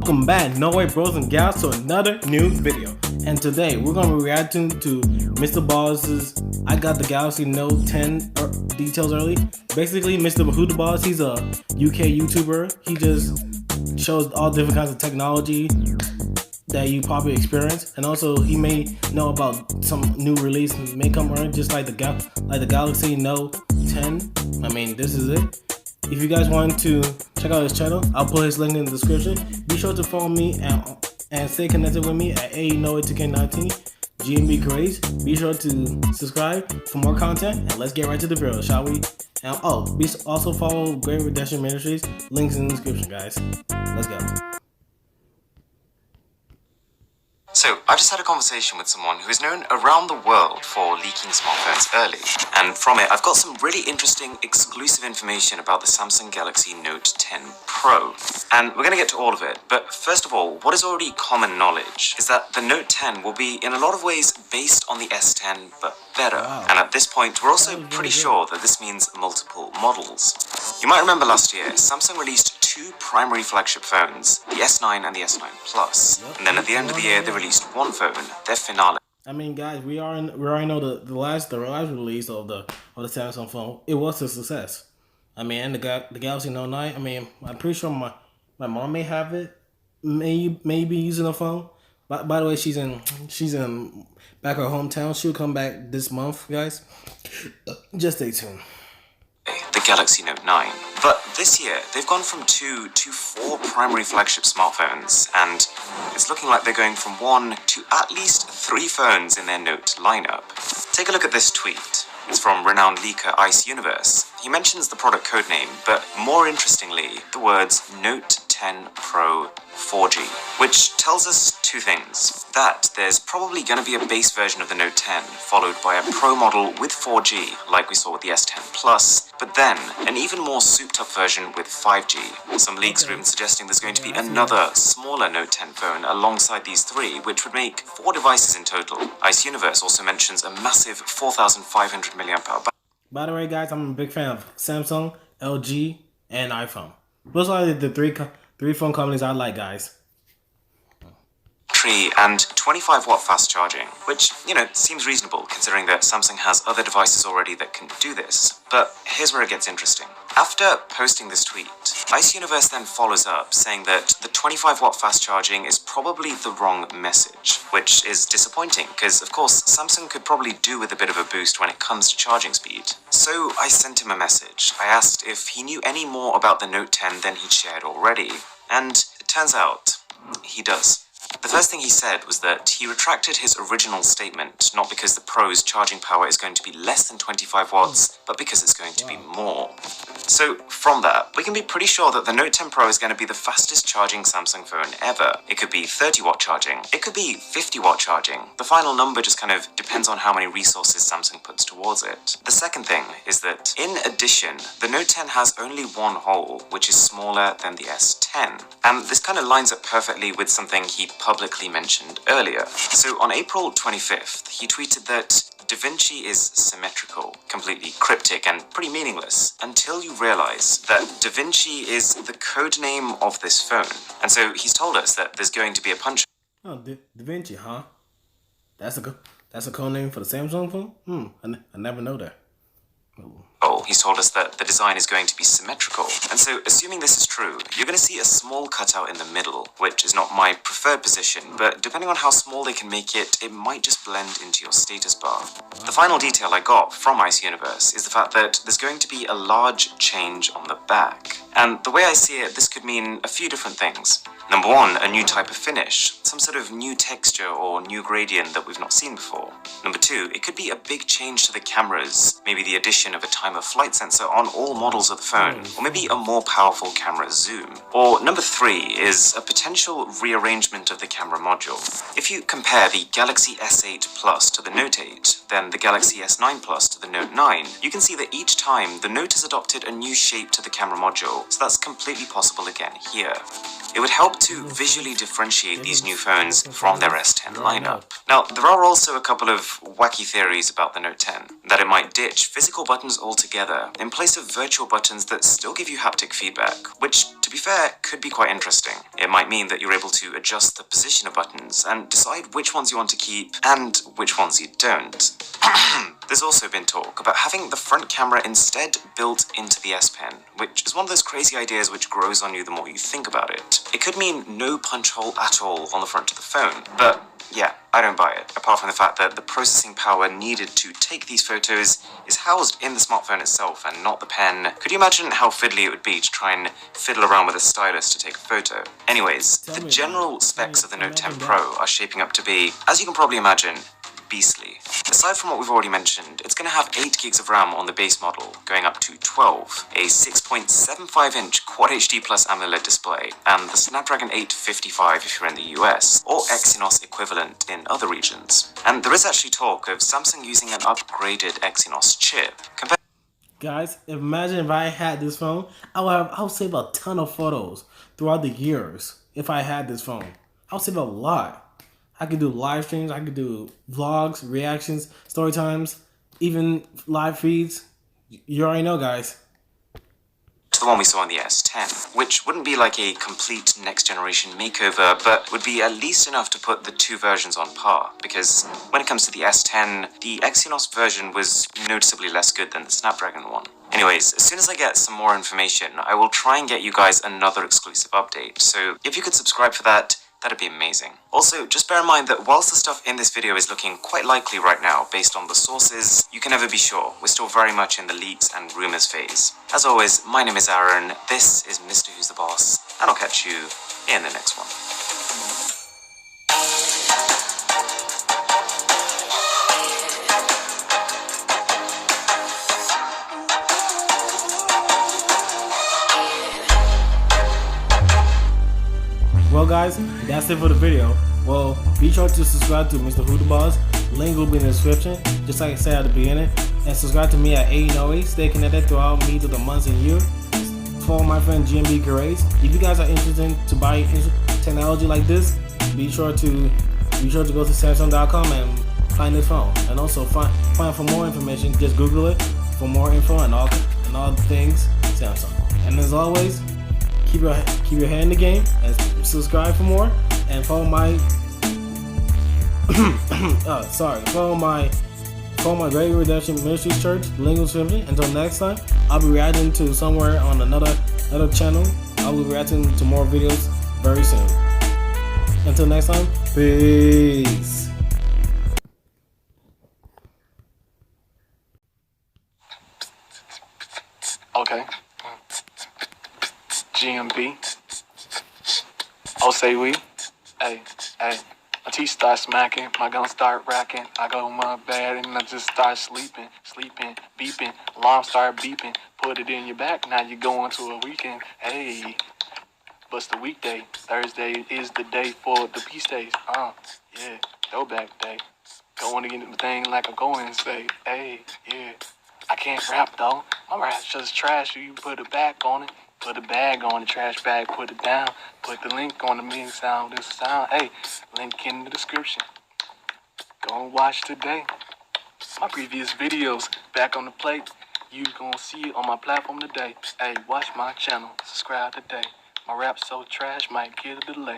Welcome back, Norway bros and gals, to another new video. And today we're going to be reacting to Mr. Boss's I got the Galaxy Note 10 details early. Basically, Mr. Mrwhosetheboss, he's a UK YouTuber. He just shows all different kinds of technology that you probably experience, and also he may know about some new release may come around, just like the Galaxy Note 10. I mean, this is it. If you guys want to check out his channel, I'll put his link in the description. Be sure to follow me and stay connected with me at ANoah2K19 GMB Craze. Be sure to subscribe for more content, and let's get right to the video, shall we? And also follow Great Redemption Ministries. Links in the description, guys. Let's go. So, I just had a conversation with someone who is known around the world for leaking smartphones early, and from it I've got some really interesting exclusive information about the Samsung Galaxy Note 10 Pro. And we're going to get to all of it, but first of all, what is already common knowledge is that the Note 10 will be in a lot of ways based on the S10, but better. Wow. And at this point, we're also pretty sure that this means multiple models. You might remember last year, Samsung released two primary flagship phones, the S9 and the S9 Plus. Yep. And then at the end of the year, they released one phone, their finale. I mean, guys, we already know the last release of the Samsung phone. It was a success. I mean, and the Galaxy Note 9. I mean, I'm pretty sure my mom may have it, maybe using a phone. By the way, she's in back her hometown. She'll come back this month, guys. Just stay tuned. The Galaxy Note 9. But this year, they've gone from 2 to 4 primary flagship smartphones, and it's looking like they're going from 1 to at least 3 phones in their Note lineup. Take a look at this tweet. It's from renowned leaker Ice Universe. He mentions the product codename, but more interestingly, the words Note 10 Pro 4G, which tells us two things. That there's probably going to be a base version of the Note 10, followed by a Pro model with 4G, like we saw with the S10 Plus, but then an even more souped-up version with 5G. Some leaks are even suggesting there's going to be another, smaller Note 10 phone alongside these 3, which would make 4 devices in total. Ice Universe also mentions a massive 4,500 mAh battery. By the way, guys, I'm a big fan of Samsung, LG, and iPhone. Those are the three phone companies I like, guys. And 25-watt fast charging, which, seems reasonable considering that Samsung has other devices already that can do this. But here's where it gets interesting. After posting this tweet, Ice Universe then follows up saying that the 25-watt fast charging is probably the wrong message, which is disappointing because, of course, Samsung could probably do with a bit of a boost when it comes to charging speed. So I sent him a message. I asked if he knew any more about the Note 10 than he'd shared already, and it turns out he does. The first thing he said was that he retracted his original statement, not because the Pro's charging power is going to be less than 25 watts, but because it's going to be more. So from that, we can be pretty sure that the Note 10 Pro is going to be the fastest charging Samsung phone ever. It could be 30-watt charging, it could be 50-watt charging. The final number just kind of depends on how many resources Samsung puts towards it. The second thing is that, in addition, the Note 10 has only one hole, which is smaller than the S10. And this kind of lines up perfectly with something he publicly mentioned earlier. So on April 25th, he tweeted that Da Vinci is symmetrical, completely cryptic and pretty meaningless, until you realize that Da Vinci is the codename of this phone. And so he's told us that there's going to be a punch. Oh, Da Vinci, huh? That's a code name for the Samsung phone? I never know that. He's told us that the design is going to be symmetrical. And so, assuming this is true, you're going to see a small cutout in the middle, which is not my preferred position, but depending on how small they can make it, it might just blend into your status bar. The final detail I got from Ice Universe is the fact that there's going to be a large change on the back. And the way I see it, this could mean a few different things. Number 1, a new type of finish, some sort of new texture or new gradient that we've not seen before. Number 2, it could be a big change to the cameras, maybe the addition of a time-of-flight sensor on all models of the phone, or maybe a more powerful camera zoom. Or number 3 is a potential rearrangement of the camera module. If you compare the Galaxy S8 Plus to the Note 8, then the Galaxy S9 Plus to the Note 9, you can see that each time the Note has adopted a new shape to the camera module, so that's completely possible again here. It would help to visually differentiate these new phones from their S10 lineup. Now, there are also a couple of wacky theories about the Note 10, that it might ditch physical buttons altogether in place of virtual buttons that still give you haptic feedback, which to be fair, could be quite interesting. It might mean that you're able to adjust the position of buttons and decide which ones you want to keep and which ones you don't. There's also been talk about having the front camera instead built into the S Pen, which is one of those crazy ideas which grows on you the more you think about it. It could mean no punch hole at all on the front of the phone, but yeah, I don't buy it, apart from the fact that the processing power needed to take these photos is housed in the smartphone itself and not the pen. Could you imagine how fiddly it would be to try and fiddle around with a stylus to take a photo? Anyways, the general specs of the Note 10 Pro are shaping up to be, as you can probably imagine, beastly. Aside from what we've already mentioned, it's going to have 8 gigs of RAM on the base model, going up to 12, a 6.75-inch Quad HD Plus AMOLED display, and the Snapdragon 855 if you're in the US, or Exynos equivalent in other regions. And there is actually talk of Samsung using an upgraded Exynos chip. Guys, imagine if I had this phone, I would save a ton of photos throughout the years if I had this phone. I would save a lot. I could do live streams, I could do vlogs, reactions, story times, even live feeds. You already know, guys. To the one we saw in the S10, which wouldn't be like a complete next generation makeover, but would be at least enough to put the two versions on par, because when it comes to the S10, the Exynos version was noticeably less good than the Snapdragon one. Anyways, as soon as I get some more information, I will try and get you guys another exclusive update, so if you could subscribe for that, that'd be amazing. Also, just bear in mind that whilst the stuff in this video is looking quite likely right now based on the sources, you can never be sure. We're still very much in the leaks and rumours phase. As always, my name is Aaron, this is Mr. Who's the Boss, and I'll catch you in the next one. Well, guys, that's it for the video. Well, be sure to subscribe to Mr. Who the Boss. Link will be in the description, just like I said at the beginning. And subscribe to me at A Stay connected throughout me to the months and years. Follow my friend GMB Grace. If you guys are interested to buy technology like this, be sure to go to Samsung.com and find this phone. And also find for more information, just Google it for more info and all things Samsung. And as always, keep your head in the game and subscribe for more, and follow my follow my Great Redemption Ministries Church link in the description. Until next time, I'll be reacting to somewhere on another channel. I'll be reacting to more videos very soon. Until next time, peace. Okay. GMB. Oh, say we. Hey, my teeth start smacking, my guns start racking. I go in my bed and I just start sleeping, beeping. Alarm start beeping. Put it in your back, now you're going to a weekend. Hey, what's the weekday? Thursday is the day for the peace days. Yeah, throwback day. Going to get the thing like I'm going and say, hey, yeah. I can't rap though. My rap's just trash. You put a back on it. Put a bag on the trash bag, put it down. Put the link on the main sound, this sound. Hey, link in the description. Go and watch today. My previous videos back on the plate. You gonna see it on my platform today. Hey, watch my channel, subscribe today. My rap's so trash, might get a delay.